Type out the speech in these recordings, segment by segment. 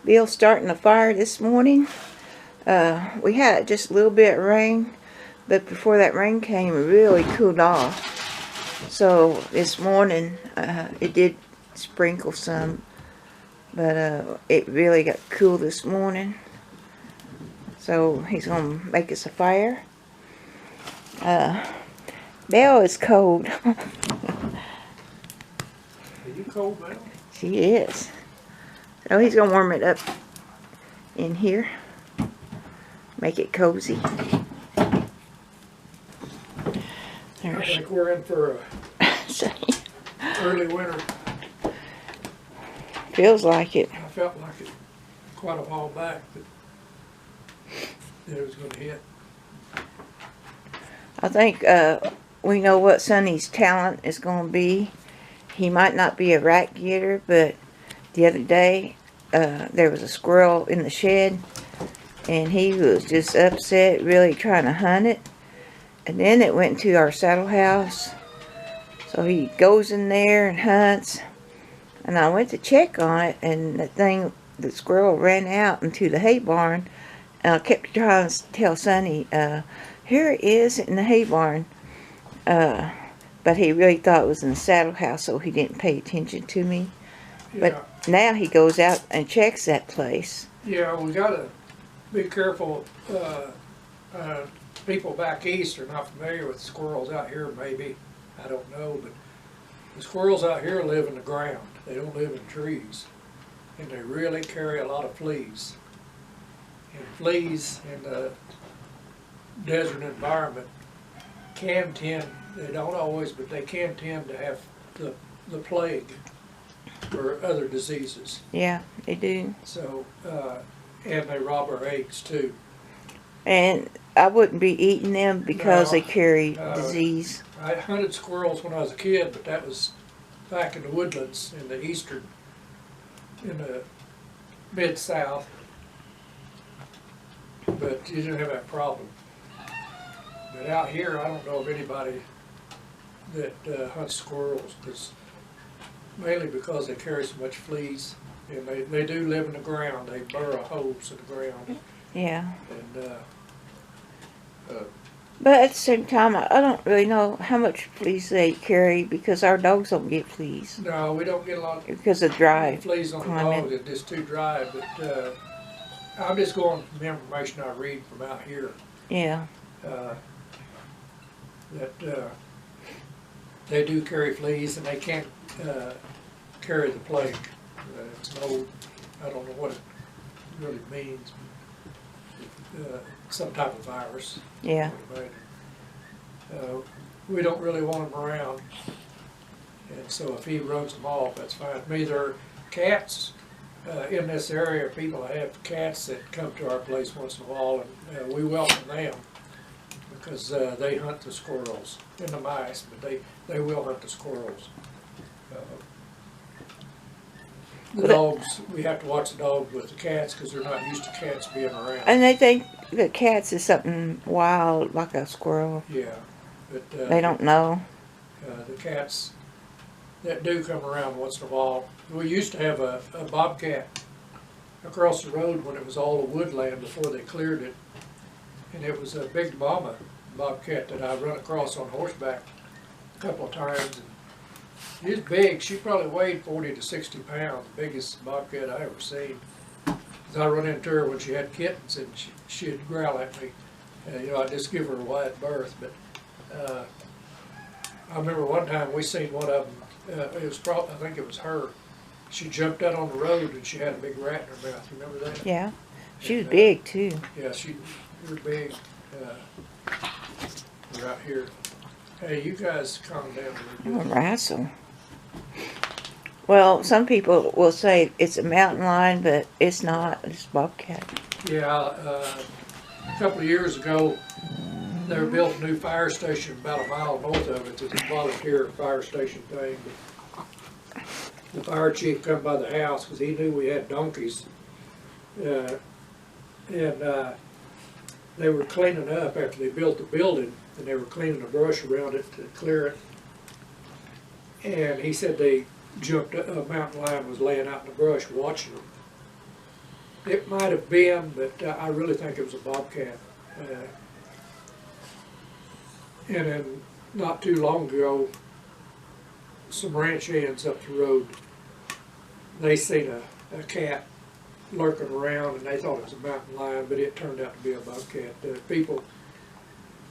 Bill's starting a fire this morning. We had just a little bit of rain, but before that rain came, it really cooled off. So this morning, it did sprinkle some, but it really got cool this morning. So he's gonna make us a fire. Belle is cold. Are you cold, Belle? She is. So he's gonna warm it up in here. Make it cozy. I think we're in for a early winter. Feels like it. I felt like it quite a while back that it was going to hit. I think we know what Sonny's talent is going to be. He might not be a rat getter, but the other day there was a squirrel in the shed, and he was just upset, really trying to hunt it. And then it went to our saddle house. So he goes in there and hunts. And I went to check on it, and the squirrel ran out into the hay barn. And I kept trying to tell Sonny, here it is in the hay barn. But he really thought it was in the saddle house, so he didn't pay attention to me. Yeah. But now he goes out and checks that place. Yeah, we got to be careful. People back east are not familiar with squirrels out here, maybe. I don't know, but the squirrels out here live in the ground. They don't live in trees. And they really carry a lot of fleas. And fleas in the desert environment can tend, they don't always, but they can tend to have the plague or other diseases. Yeah, they do. So, and they rob our eggs too. And I wouldn't be eating them because No, they carry disease. I hunted squirrels when I was a kid, but that was back in the woodlands in the mid-south. But you didn't have that problem. But out here, I don't know of anybody that hunts squirrels, mainly because they carry so much fleas. And they do live in the ground. They burrow holes in the ground. Yeah. And But at the same time, I don't really know how much fleas they carry because our dogs don't get fleas no, we don't get a lot because of dry fleas on the climate. dogs. It's just too dry. But I'm just going from the information I read from out here. Yeah. That they do carry fleas and they can't carry the plague. It's an old, I don't know what it really means, but, some type of virus. Yeah. We don't really want them around, and so if he runs them off, that's fine with me. There are cats in this area. People have cats that come to our place once in a while, and we welcome them because they hunt the squirrels and the mice, but they will hunt the squirrels. The dogs, we have to watch the dogs with the cats because they're not used to cats being around. And they think that cats is something wild, like a squirrel. Yeah, but They don't know. the cats that do come around once in a while. We used to have a bobcat across the road when it was all a woodland before they cleared it, and it was a big mama bobcat that I run across on horseback a couple of times. She was big. She probably weighed 40 to 60 pounds, the biggest bobcat I ever seen. I run into her when she had kittens, and she'd growl at me. I'd just give her a wide berth. But I remember one time we seen one of them. It was probably, I think it was her. She jumped out on the road and she had a big rat in her mouth. You remember that? Yeah. She was big too. Yeah, she was big. We're out here. Hey, you guys calm down a little bit. Wrestle. Well, some people will say it's a mountain lion, but it's not. It's bobcat. Yeah, a couple of years ago, they built a new fire station about a mile north of it. It's a volunteer fire station thing. But the fire chief come by the house because he knew we had donkeys. And they were cleaning up after they built the building, and they were cleaning the brush around it to clear it. And he said they jumped, a mountain lion was laying out in the brush watching them. It might have been, but I really think it was a bobcat. And then not too long ago, some ranch hands up the road, they seen a cat lurking around, and they thought it was a mountain lion, but it turned out to be a bobcat.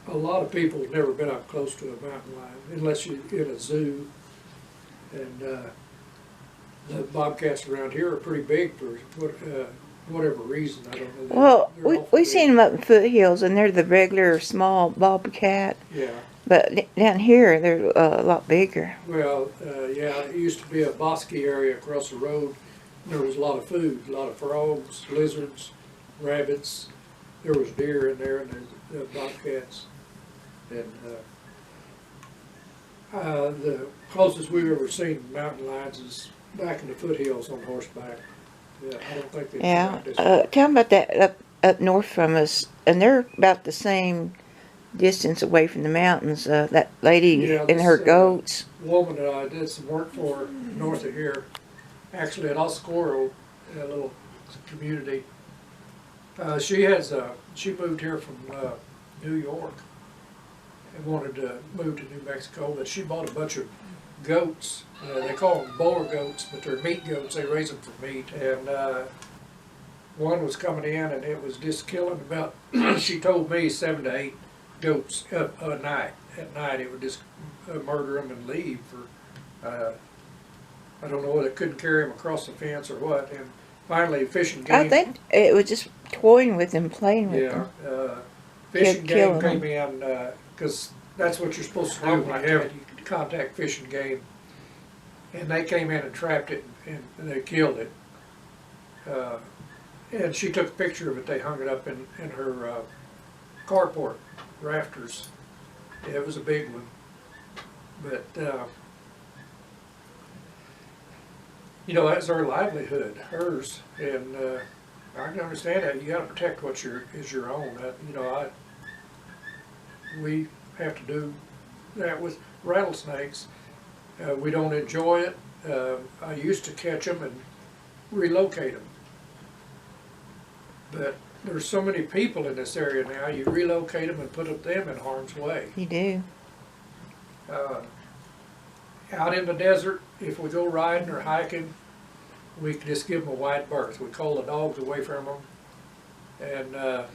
A lot of people have never been up close to a mountain lion unless you're in a zoo. And the bobcats around here are pretty big for whatever reason. I don't know. Well, They're we awful big. seen them up in foothills, and they're the regular small bobcat. Yeah. But down here, they're a lot bigger. Well, yeah, it used to be a bosky area across the road. There was a lot of food, a lot of frogs, lizards, rabbits. There was deer in there, and there's bobcats. And the closest we've ever seen mountain lions is back in the foothills on horseback. Yeah, I don't think they've Yeah. come out this way. Tell them about that up north from us, and they're about the same distance away from the mountains. That lady Yeah, and her this, goats. Woman that I did some work for north of here, actually at Oscoro, a little community. She moved here from New York and wanted to move to New Mexico, but she bought a bunch of goats. They call them boar goats, but they're meat goats. They raise them for meat. And one was coming in, and it was just killing about, she told me, 7 to 8 goats a night. At night, it would just murder them and leave. I don't know whether it couldn't carry them across the fence or what. And finally, Fish and Game. I think it was just toying with them, playing with them. Fish and Game killing came in because that's what you're supposed to do when you have you contact Fish and Game. And they came in and trapped it, and they killed it. And she took a picture of it. They hung it up in her carport rafters. Yeah, it was a big one. But, you know, that's her livelihood, hers. And I can understand that. You got to protect what is your own. You know, we have to do that with rattlesnakes. We don't enjoy it. I used to catch them and relocate them. But there's so many people in this area now, you relocate them and put them in harm's way. You do. Out in the desert, if we go riding or hiking, we can just give them a wide berth. We call the dogs away from them. And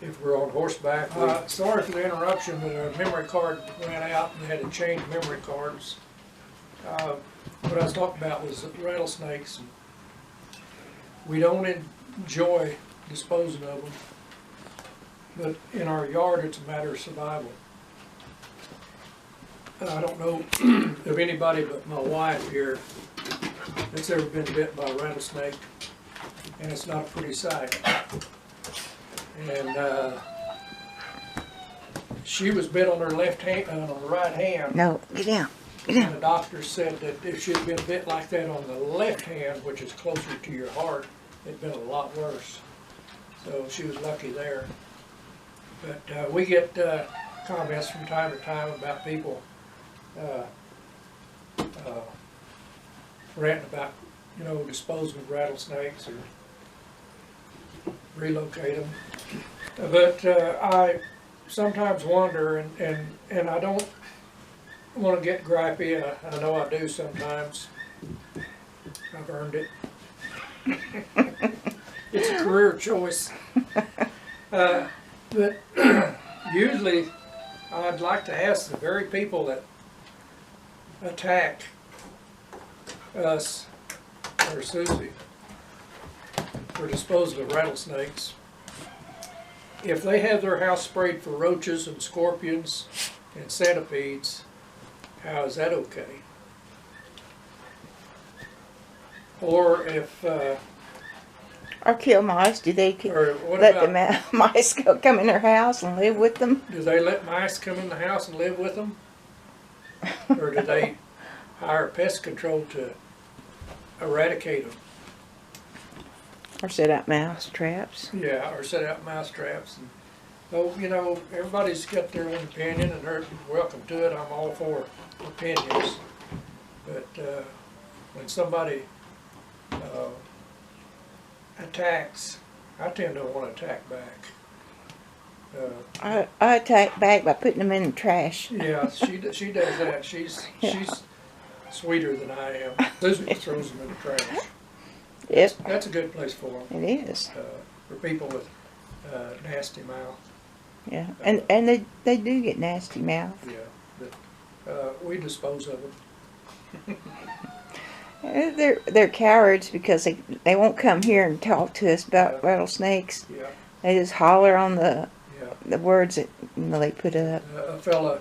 if we're on horseback, sorry for the interruption, but our memory card ran out and we had to change memory cards. What I was talking about was rattlesnakes. We don't enjoy disposing of them, but in our yard it's a matter of survival. I don't know of anybody but my wife here that's ever been bit by a rattlesnake, and it's not a pretty sight. And she was bit on her left hand, on her right hand. No, get down. And the doctor said that if she had been bit like that on the left hand, which is closer to your heart, it'd been a lot worse. So she was lucky there. But we get comments from time to time about people ranting about, you know, disposing of rattlesnakes or relocate them. But I sometimes wonder, and I don't want to get gripey, and I know I do sometimes. I've earned it. It's a career choice. But usually I'd like to ask the very people that attack us or Susie for disposing of rattlesnakes, if they have their house sprayed for roaches and scorpions and centipedes, how is that okay? Or if Or kill mice. Do they or what let about, the mice come in their house and live with them? do they let mice come in the house and live with them? Or do they hire pest control to eradicate them? Or set out mouse traps? Yeah, or set out mouse traps. And, oh, you know, everybody's got their own opinion, and they're welcome to it. I'm all for opinions. But when somebody, and attacks, I tend to want to attack back. I attack back by putting them in the trash. Yeah, she does that. She's sweeter than I am. Susan throws them in the trash. Yep, That's a good place for them. it is. For people with nasty mouth. Yeah, and they do get nasty mouth. Yeah, but we dispose of them. They're cowards because they won't come here and talk to us about rattlesnakes. Yeah, They just holler on the yeah. words that they put up. A fella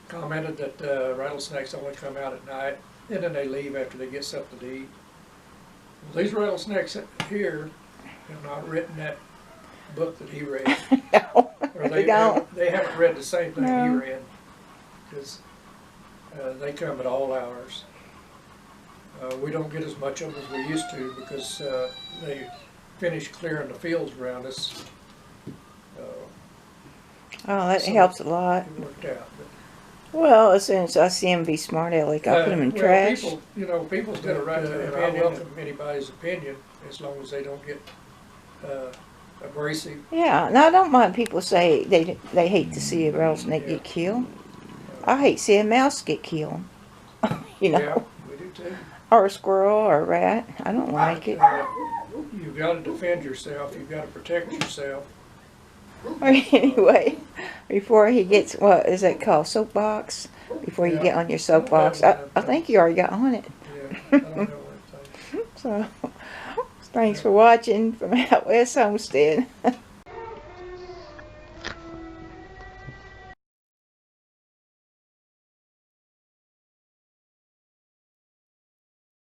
commented that rattlesnakes only come out at night, and then they leave after they get something to eat. Well, these rattlesnakes here have not written that book that he read. No, Or they don't. They haven't read the same thing No. he read, because they come at all hours. We don't get as much of them as we used to because they finish clearing the fields around us. Oh, that So helps a lot. It worked out. Well, as soon as I see them be smart aleck, I put them in Well, trash. people's got a right to an opinion. I welcome anybody's opinion as long as they don't get abrasive. Yeah, and I don't mind people say they hate to see a rattlesnake get killed. I hate seeing a mouse get killed. You know, Yeah, we do too. or a squirrel or a rat. I don't like it. You've got to defend yourself. You've got to protect yourself. Anyway, before he gets, what is that called, soapbox? Before you Yeah. get on your soapbox, I think you already got on it. Yeah, I don't know what to say. So, thanks for watching from Out West Homestead.